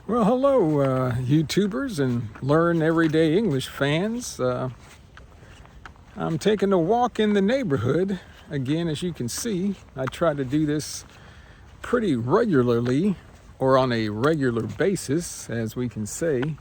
Well, hello, YouTubers and Learn Everyday English fans. I'm taking a walk in the neighborhood. Again, as you can see, I try to do this pretty regularly or on a regular basis, as we can say.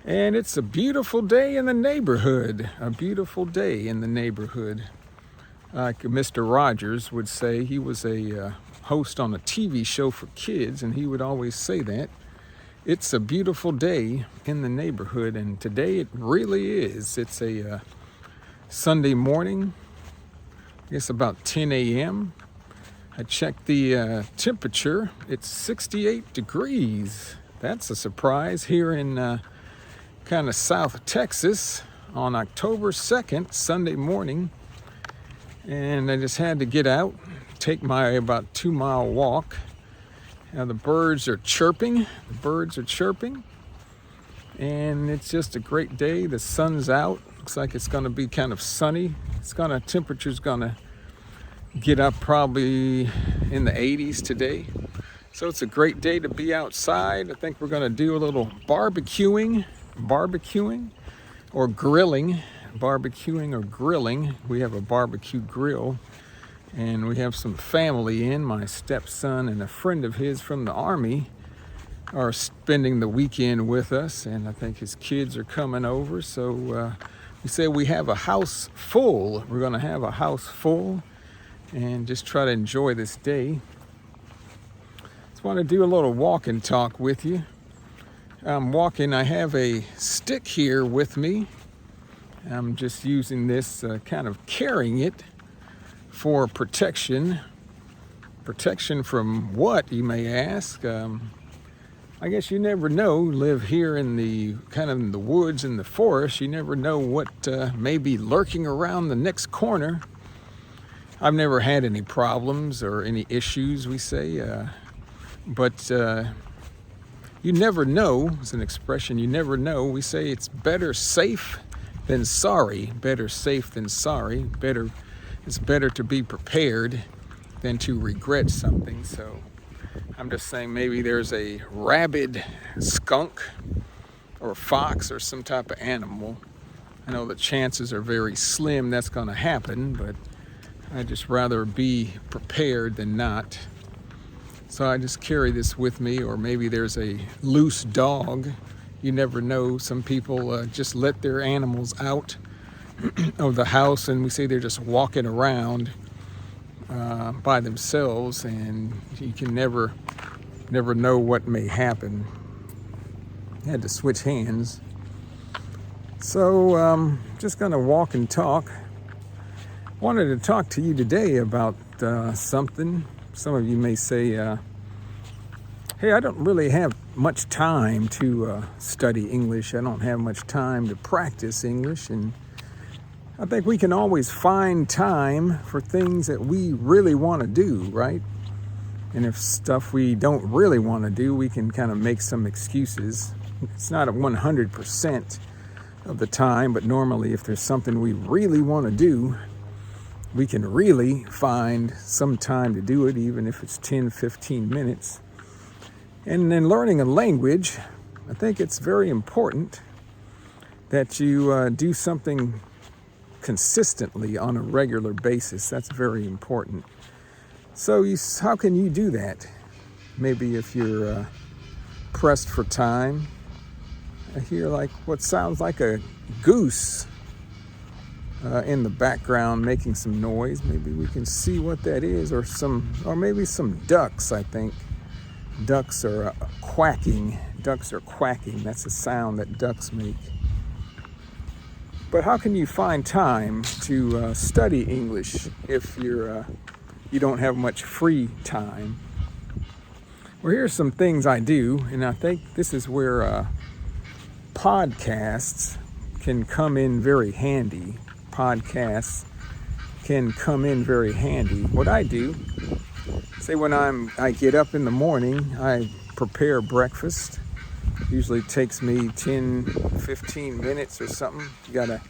And it's a beautiful day in the neighborhood. A beautiful day in the neighborhood. Like Mr. Rogers would say, he was a host on a TV show for kids, and he would always say that. It's a beautiful day in the neighborhood, and today it really is. It's a Sunday morning, I guess about 10 a.m. I checked the temperature. It's 68 degrees. That's a surprise here in kind of South Texas on October 2nd, Sunday morning. And I just had to get out, take my about 2-mile walk. Now the birds are chirping. And it's just a great day. The sun's out. Looks like it's going to be kind of sunny. Temperature's going to get up probably in the 80s today. So it's a great day to be outside. I think we're going to do a little barbecuing or grilling. We have a barbecue grill. And we have some family in. My stepson and a friend of his from the Army are spending the weekend with us, and I think his kids are coming over. So we say we have a house full. We're going to have a house full and just try to enjoy this day. Just want to do a little walk and talk with you. I'm walking. I have a stick here with me. I'm just using this, kind of carrying it for protection. Protection from what, you may ask? I guess you never know. Live here in the woods and the forest. You never know what may be lurking around the next corner. I've never had any problems or any issues, we say. But you never know. It's an expression, you never know. We say it's better safe than sorry. Better safe than sorry. It's better to be prepared than to regret something. So I'm just saying maybe there's a rabid skunk or fox or some type of animal. I know the chances are very slim that's going to happen, but I'd just rather be prepared than not. So I just carry this with me, or maybe there's a loose dog. You never know. Some people just let their animals out of the house, and we say they're just walking around by themselves, and you can never know what may happen. I had to switch hands. So just gonna walk and talk. Wanted to talk to you today about something. Some of you may say, hey, I don't really have much time to study English. I don't have much time to practice English, and I think we can always find time for things that we really want to do, right? And if stuff we don't really want to do, we can kind of make some excuses. It's not at 100% of the time, but normally if there's something we really want to do, we can really find some time to do it, even if it's 10, 15 minutes. And in learning a language, I think it's very important that you do something consistently on a regular basis. That's very important. So how can you do that? Maybe if you're pressed for time. I hear like what sounds like a goose in the background making some noise. Maybe we can see what that is, or maybe some ducks. I think ducks are quacking. Ducks are quacking. That's a sound that ducks make. But how can you find time to study English if you don't have much free time? Well, here's some things I do, and I think this is where podcasts can come in very handy. Podcasts can come in very handy. What I do, say when I get up in the morning, I prepare breakfast. Usually takes me 10, 15 minutes or something. You gotta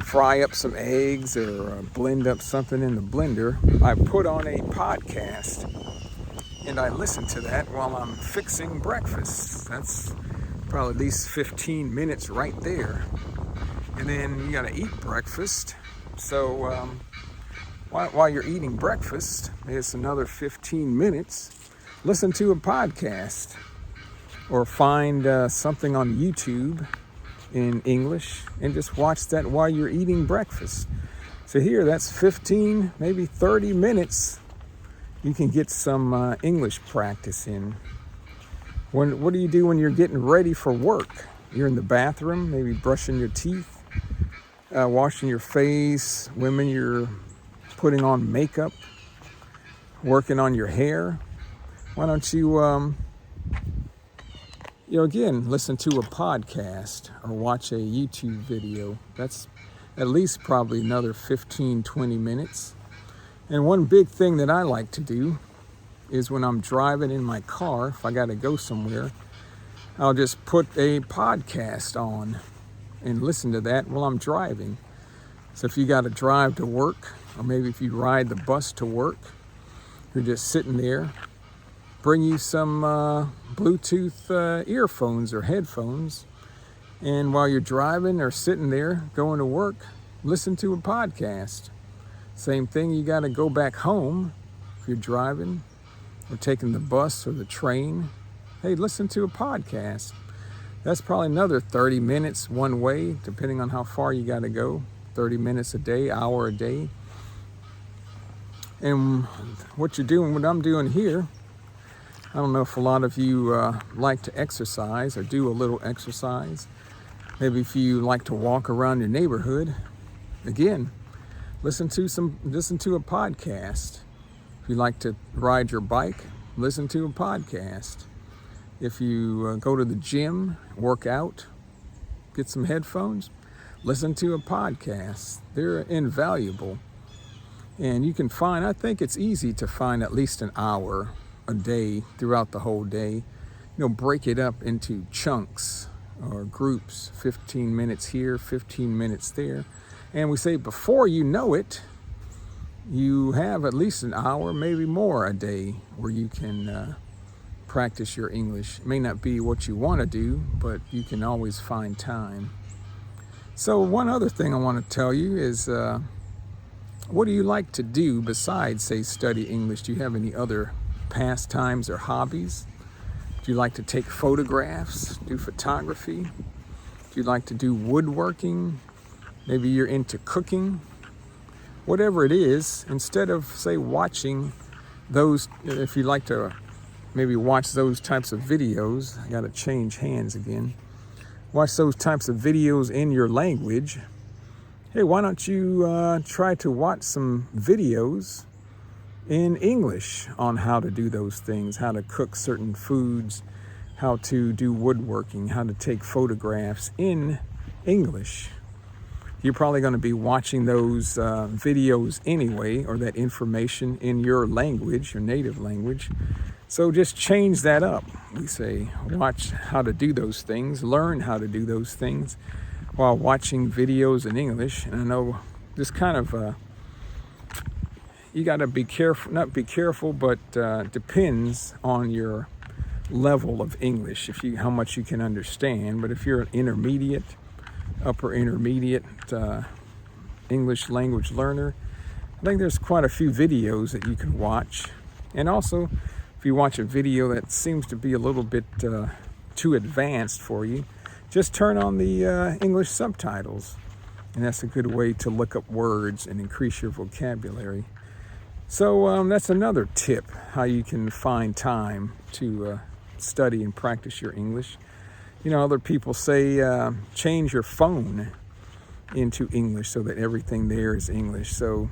fry up some eggs or blend up something in the blender. I put on a podcast and I listen to that while I'm fixing breakfast. That's probably at least 15 minutes right there. And then you gotta eat breakfast. So while you're eating breakfast, it's another 15 minutes. Listen to a podcast or find something on YouTube in English and just watch that while you're eating breakfast. So here, that's 15, maybe 30 minutes. You can get some English practice in. What do you do when you're getting ready for work? You're in the bathroom, maybe brushing your teeth, washing your face. Women, you're putting on makeup, working on your hair. Why don't you, again, listen to a podcast or watch a YouTube video. That's at least probably another 15, 20 minutes. And one big thing that I like to do is when I'm driving in my car, if I got to go somewhere, I'll just put a podcast on and listen to that while I'm driving. So if you got to drive to work, or maybe if you ride the bus to work, you're just sitting there, bring you some Bluetooth earphones or headphones, and while you're driving or sitting there going to work, listen to a podcast. Same thing, you got to go back home if you're driving or taking the bus or the train. Hey, listen to a podcast. That's probably another 30 minutes one way, depending on how far you got to go. 30 minutes a day, hour a day. And what you're doing, what I'm doing here, I don't know if a lot of you like to exercise or do a little exercise. Maybe if you like to walk around your neighborhood, again, listen to a podcast. If you like to ride your bike, listen to a podcast. If you go to the gym, work out, get some headphones, listen to a podcast. They're invaluable. And you can find, I think it's easy to find at least an hour a day throughout the whole day. Break it up into chunks or groups, 15 minutes here, 15 minutes there. And we say before you know it, you have at least an hour, maybe more a day where you can practice your English. It may not be what you want to do, but you can always find time. So one other thing I want to tell you is, what do you like to do besides, say, study English? Do you have any other pastimes or hobbies? Do you like to take photographs, do photography? Do you like to do woodworking? Maybe you're into cooking. Whatever it is, instead of, say, watching those, if you like to maybe watch those types of videos, I gotta change hands again, watch those types of videos in your language, hey, why don't you try to watch some videos in English on how to do those things, how to cook certain foods, how to do woodworking, how to take photographs in English. You're probably going to be watching those videos anyway, or that information in your language, your native language. So just change that up. We say, watch how to do those things, learn how to do those things while watching videos in English. And I know this kind of, you got to be careful, not be careful, but depends on your level of English, how much you can understand. But if you're an intermediate, upper intermediate English language learner, I think there's quite a few videos that you can watch. And also, if you watch a video that seems to be a little bit too advanced for you, just turn on the English subtitles. And that's a good way to look up words and increase your vocabulary. So that's another tip, how you can find time to study and practice your English. Other people say change your phone into English so that everything there is English. So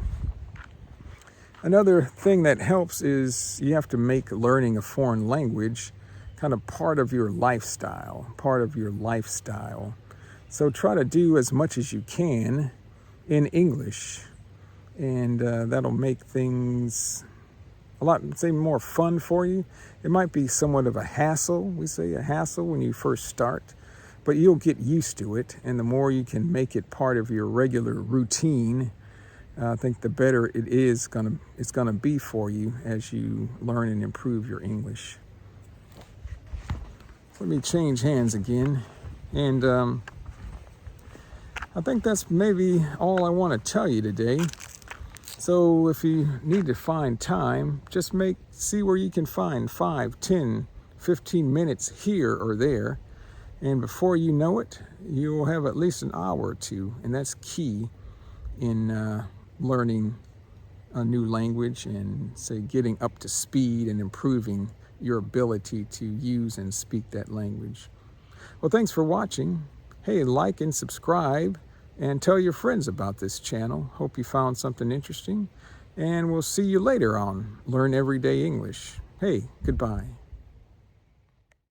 another thing that helps is you have to make learning a foreign language kind of part of your lifestyle. So try to do as much as you can in English, and that'll make things a lot, say, more fun for you. It might be somewhat of a hassle. We say a hassle when you first start, but you'll get used to it. And the more you can make it part of your regular routine, I think the better it's gonna be for you as you learn and improve your English. Let me change hands again. And I think that's maybe all I want to tell you today. So if you need to find time, just see where you can find 5, 10, 15 minutes here or there. And before you know it, you'll have at least an hour or two. And that's key in learning a new language and, say, getting up to speed and improving your ability to use and speak that language. Well, thanks for watching. Hey, like and subscribe and tell your friends about this channel. Hope you found something interesting. And we'll see you later on Learn Everyday English. Hey, goodbye.